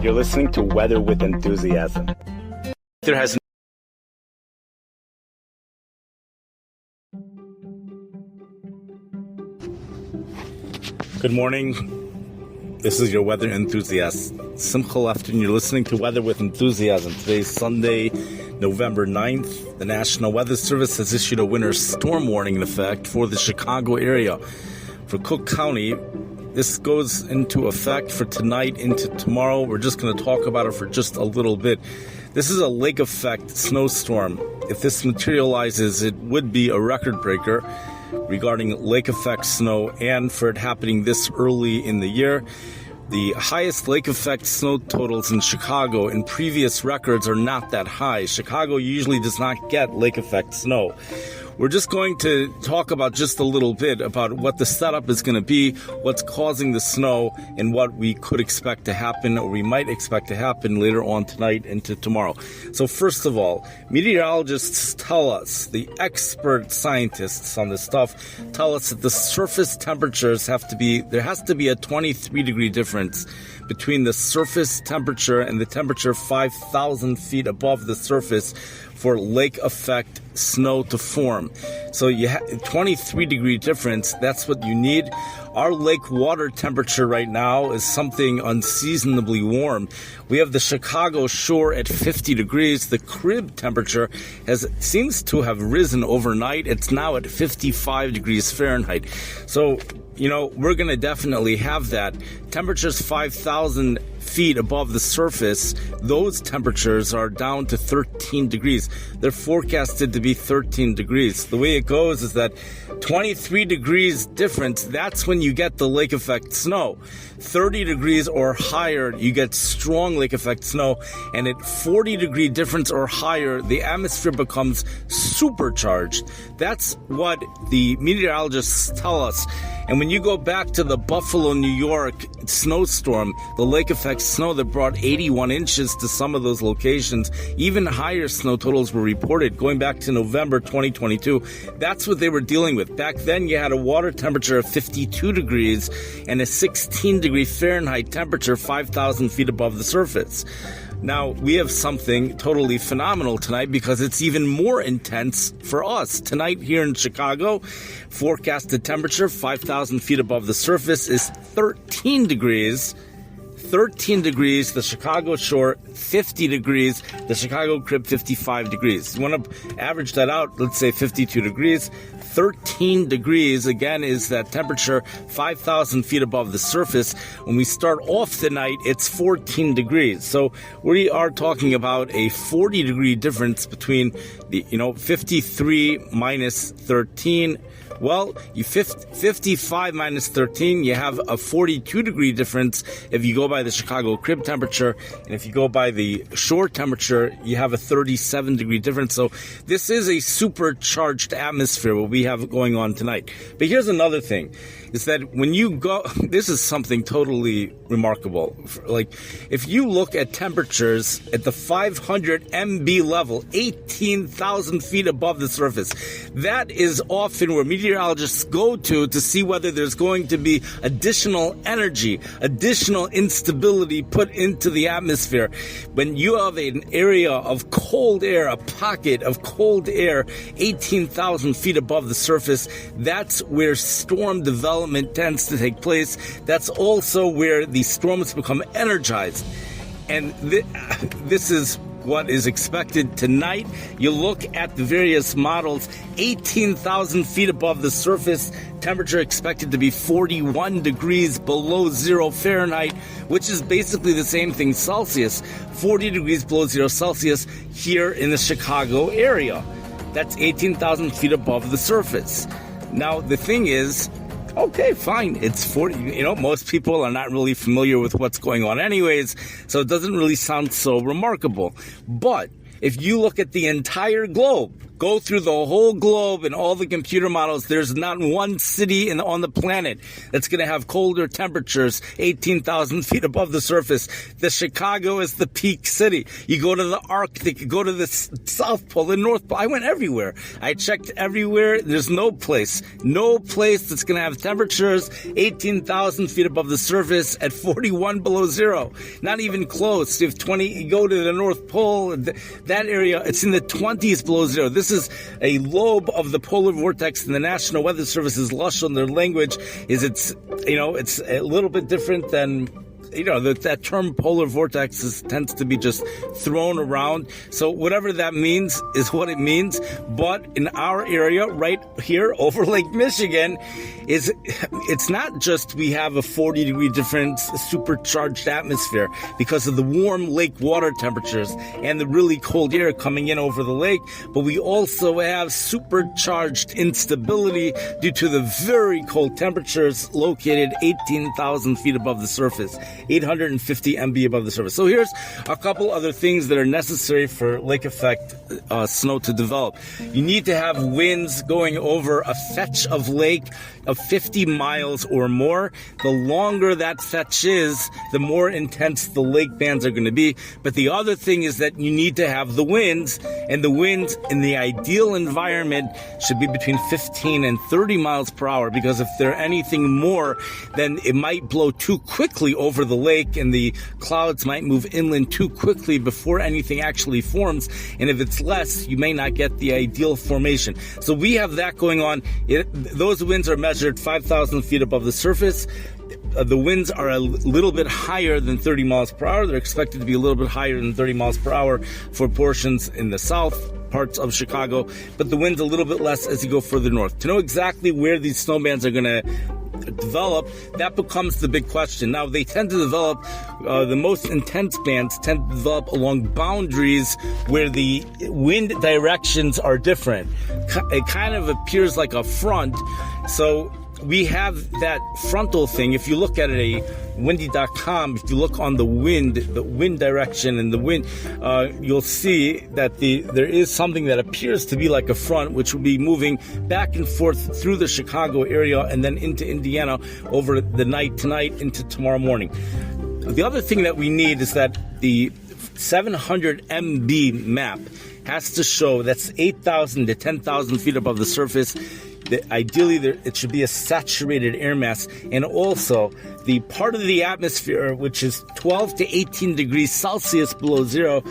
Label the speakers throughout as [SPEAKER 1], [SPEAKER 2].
[SPEAKER 1] You're listening to Weather with Enthusiasm. There has Good morning. This is your weather enthusiast, Simcha Lefton. You're listening to Weather with Enthusiasm. Today's Sunday, November 9th. The National Weather Service has issued a winter storm warning in effect for the Chicago area. For Cook County, this goes into effect for tonight into tomorrow. We're just going to talk about it for just a little bit. This is a lake effect snowstorm. If this materializes, it would be a record breaker regarding lake effect snow, and for it happening this early in the year. The highest lake effect snow totals in Chicago in previous records are not that high. Chicago usually does not get lake effect snow. We're just going to talk about just a little bit about what the setup is going to be, what's causing the snow, and what we could expect to happen, or we might expect to happen later on tonight into tomorrow. So first of all, meteorologists tell us, the expert scientists on this stuff tell us that the surface temperatures there has to be a 23 degree difference between the surface temperature and the temperature 5,000 feet above the surface for lake effect snow to form. So you have 23 degree difference. That's what you need. Our lake water temperature right now is something unseasonably warm. We have the Chicago shore at 50 degrees. The crib temperature seems to have risen overnight. It's now at 55 degrees Fahrenheit. So, we're going to definitely have that. Temperatures 5,000 feet above the surface, those temperatures are down to 13 degrees. They're forecasted to be 13 degrees. The way it goes is that 23 degrees difference, that's when you get the lake effect snow. 30 degrees or higher, you get strong lake effect snow. And at 40 degree difference or higher, the atmosphere becomes supercharged. That's what the meteorologists tell us. And when you go back to the Buffalo, New York snowstorm, the lake effect snow that brought 81 inches to some of those locations, even higher snow totals were reported going back to November 2022. That's what they were dealing with. Back then, you had a water temperature of 52 degrees and a 16 degree Fahrenheit temperature 5,000 feet above the surface. Now, we have something totally phenomenal tonight because it's even more intense for us. Tonight here in Chicago, forecasted temperature 5,000 feet above the surface is 13 degrees. 13 degrees, the Chicago shore 50 degrees, the Chicago crib 55 degrees. You want to average that out, let's say 52 degrees. 13 degrees, again, is that temperature 5,000 feet above the surface. When we start off the night, it's 14 degrees. So we are talking about a 40 degree difference between the, 53 minus 13. Well, 55 minus 13, you have a 42 degree difference if you go by the Chicago crib temperature. And if you go by the shore temperature, you have a 37 degree difference. So this is a supercharged atmosphere, what we have going on tonight. But here's another thing, is that when you go, this is something totally remarkable. Like, if you look at temperatures at the 500 MB level, 18,000 feet above the surface, that is often where meteorologists go to see whether there's going to be additional energy, additional instability put into the atmosphere. When you have an area of cold air, a pocket of cold air, 18,000 feet above the surface, that's where storm development tends to take place. That's also where the storms become energized. And this is what is expected tonight. You look at the various models, 18,000 feet above the surface, temperature expected to be 41 degrees below 0 Fahrenheit, which is basically the same thing Celsius, 40 degrees below 0 Celsius here in the Chicago area. That's 18,000 feet above the surface. Now, the thing is, okay, fine, it's 40, most people are not really familiar with what's going on anyways, so it doesn't really sound so remarkable. But if you look at the entire globe, Go through the whole globe and all the computer models. There's not one city on the planet that's going to have colder temperatures 18,000 feet above the surface. The Chicago is the peak city. You go to the Arctic, you go to the South Pole, the North Pole. I went everywhere. I checked everywhere. There's no place that's going to have temperatures 18,000 feet above the surface at 41 below zero. Not even close. If you go to the North Pole, that area, it's in the 20s below zero. This is a lobe of the polar vortex, and the National Weather Service's lashon, their language is it's a little bit different than that term polar vortex tends to be just thrown around. So whatever that means is what it means. But in our area right here over Lake Michigan, it's not just we have a 40-degree difference, supercharged atmosphere because of the warm lake water temperatures and the really cold air coming in over the lake, but we also have supercharged instability due to the very cold temperatures located 18,000 feet above the surface. 850 MB above the surface. So here's a couple other things that are necessary for lake effect snow to develop. You need to have winds going over a fetch of lake of 50 miles or more. The longer that fetch is, the more intense the lake bands are going to be. But the other thing is that you need to have the winds, and the winds in the ideal environment should be between 15 and 30 miles per hour, because if they're anything more, then it might blow too quickly over the lake and the clouds might move inland too quickly before anything actually forms. And if it's less, you may not get the ideal formation. So we have that going on. Those winds are measured 5,000 feet above the surface. The winds are a little bit higher than 30 miles per hour. They're expected to be a little bit higher than 30 miles per hour for portions in the south parts of Chicago, but the wind's a little bit less as you go further north. To know exactly where these snow bands are going to develop, that becomes the big question. Now, they tend to develop, the most intense bands tend to develop along boundaries where the wind directions are different. It kind of appears like a front. So we have that frontal thing. If you look at it, windy.com, if you look on the wind direction and the wind, you'll see that there is something that appears to be like a front, which will be moving back and forth through the Chicago area and then into Indiana over the night tonight into tomorrow morning. The other thing that we need is that the 700 MB map has to show that's 8,000 to 10,000 feet above the surface. Ideally, it should be a saturated air mass, and also the part of the atmosphere which is 12 to 18 degrees Celsius below zero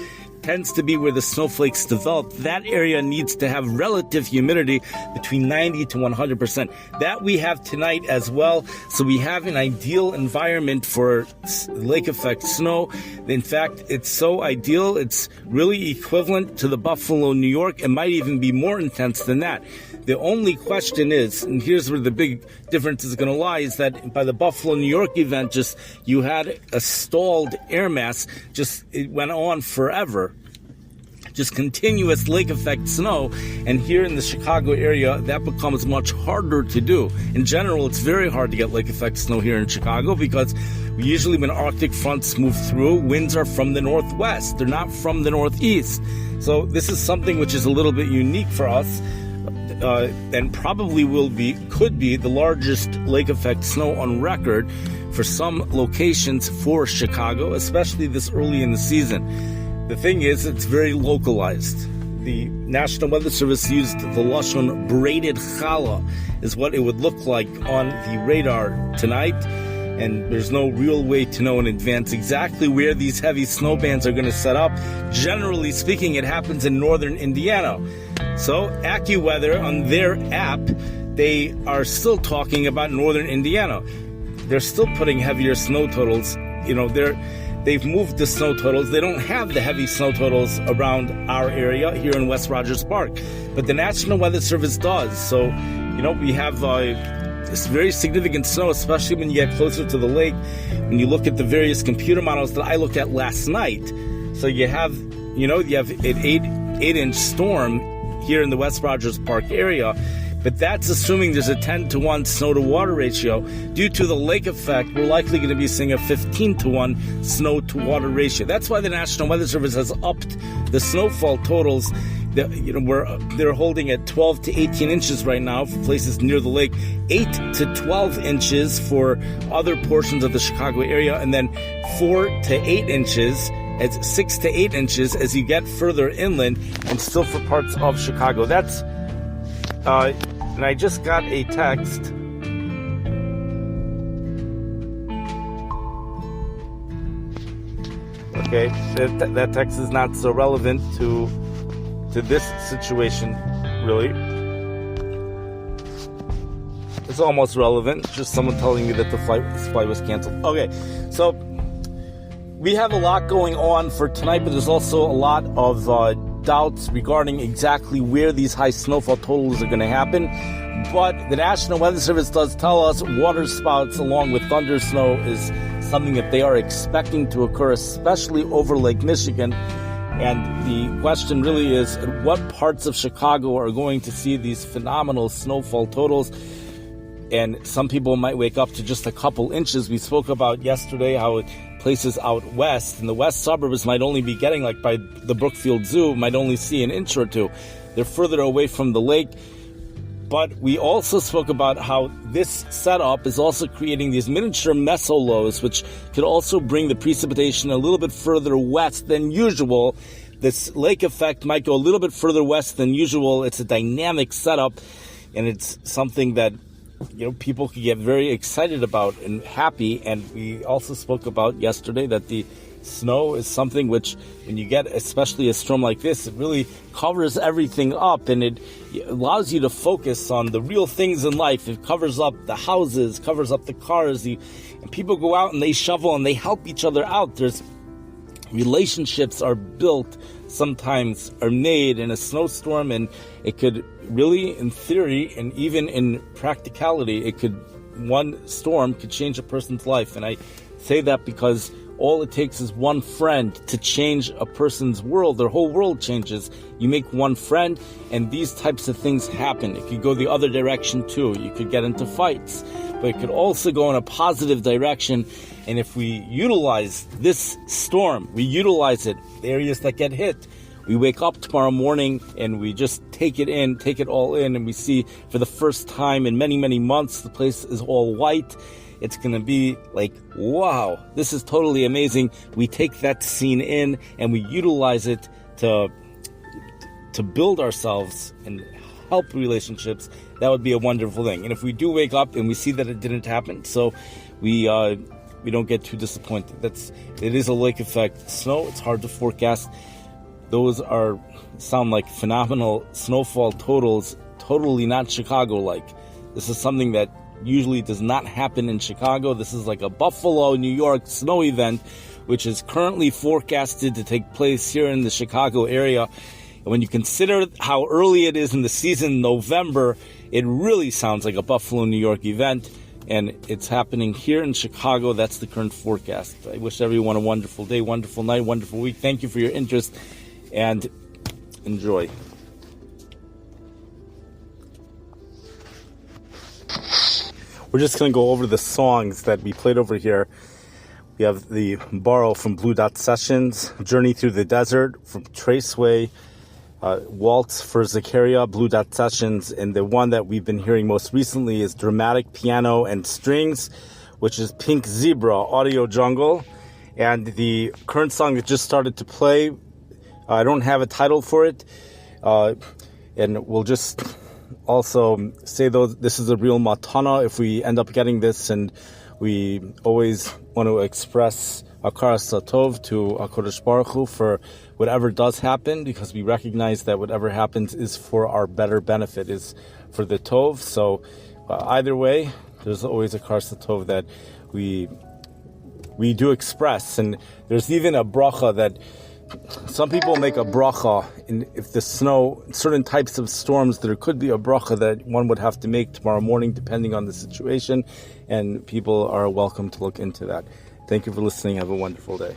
[SPEAKER 1] tends to be where the snowflakes develop. That area needs to have relative humidity between 90 to 100%. That we have tonight as well. So we have an ideal environment for lake effect snow. In fact, it's so ideal, it's really equivalent to the Buffalo, New York. It might even be more intense than that. The only question is, and here's where the big difference is going to lie, is that by the Buffalo, New York event, you had a stalled air mass, it went on forever. Just continuous lake effect snow. And here in the Chicago area, that becomes much harder to do. In general, it's very hard to get lake effect snow here in Chicago because usually when Arctic fronts move through, winds are from the northwest. They're not from the northeast. So this is something which is a little bit unique for us. And probably could be the largest lake effect snow on record for some locations for Chicago, especially this early in the season. The thing is, it's very localized. The National Weather Service used the lashon braided challah is what it would look like on the radar tonight. And there's no real way to know in advance exactly where these heavy snow bands are going to set up. Generally speaking, it happens in northern Indiana. So AccuWeather, on their app, they are still talking about northern Indiana. They're still putting heavier snow totals. They've moved the snow totals. They don't have the heavy snow totals around our area here in West Rogers Park. But the National Weather Service does. So, we have this very significant snow, especially when you get closer to the lake. When you look at the various computer models that I looked at last night. So you have an 8-inch storm here in the West Rogers Park area. But that's assuming there's a 10-to-1 snow-to-water ratio. Due to the lake effect, we're likely going to be seeing a 15-to-1 snow-to-water ratio. That's why the National Weather Service has upped the snowfall totals they're holding at 12 to 18 inches right now for places near the lake, 8 to 12 inches for other portions of the Chicago area, and then 4 to 8 inches, as 6 to 8 inches as you get further inland, and still for parts of Chicago. That's and I just got a text. Okay, that text is not so relevant to this situation, really. It's almost relevant, just someone telling me that this flight was canceled. Okay, so we have a lot going on for tonight, but there's also a lot of doubts regarding exactly where these high snowfall totals are going to happen. But the National Weather Service does tell us water spouts along with thunder snow is something that they are expecting to occur, especially over Lake Michigan. And the question really is, what parts of Chicago are going to see these phenomenal snowfall totals? And some people might wake up to just a couple inches. We spoke about yesterday how places out west, in the west suburbs, might only be getting, like by the Brookfield Zoo, might only see an inch or two. They're further away from the lake. But we also spoke about how this setup is also creating these miniature mesolows, which could also bring the precipitation a little bit further west than usual. This lake effect might go a little bit further west than usual. It's a dynamic setup, and it's something that people could get very excited about and happy. And we also spoke about yesterday that the snow is something which, when you get especially a storm like this, it really covers everything up, and it allows you to focus on the real things in life. It covers up the houses, covers up the cars, and people go out and they shovel and they help each other out. There's relationships are built, sometimes are made in a snowstorm, and it could really, in theory and even in practicality, one storm could change a person's life. And I say that because all it takes is one friend to change a person's world. Their whole world changes. You make one friend, and these types of things happen. It could go the other direction too. You could get into fights, but it could also go in a positive direction. And if we utilize this storm, we utilize it, the areas that get hit, we wake up tomorrow morning and we just take it all in, and we see for the first time in many, many months, the place is all white. It's going to be like, wow, this is totally amazing. We take that scene in and we utilize it to build ourselves and help relationships. That would be a wonderful thing. And if we do wake up and we see that it didn't happen, so we don't get too disappointed. It is a lake effect snow. It's hard to forecast. Those sound like phenomenal snowfall totals, totally not Chicago-like. This is something that usually does not happen in Chicago. This is like a Buffalo, New York snow event, which is currently forecasted to take place here in the Chicago area. And when you consider how early it is in the season, November, it really sounds like a Buffalo, New York event. And it's happening here in Chicago. That's the current forecast. I wish everyone a wonderful day, wonderful night, wonderful week. Thank you for your interest, and enjoy. We're just going to go over the songs that we played over here. We have the Borrow from Blue Dot Sessions, Journey Through the Desert from Traceway, Waltz for Zakaria, Blue Dot Sessions, and the one that we've been hearing most recently is Dramatic Piano and Strings, which is Pink Zebra, Audio Jungle. And the current song that just started to play, I don't have a title for it, and we'll just also say, though, this is a real matana if we end up getting this, and we always want to express Akaras Tov to HaKadosh Baruch Hu for whatever does happen, because we recognize that whatever happens is for our better benefit, is for the Tov. So either way, there's always Akaras Tov that we do express. And there's even a bracha that some people make a bracha, and if the snow, certain types of storms, there could be a bracha that one would have to make tomorrow morning depending on the situation, and people are welcome to look into that. Thank you for listening. Have a wonderful day.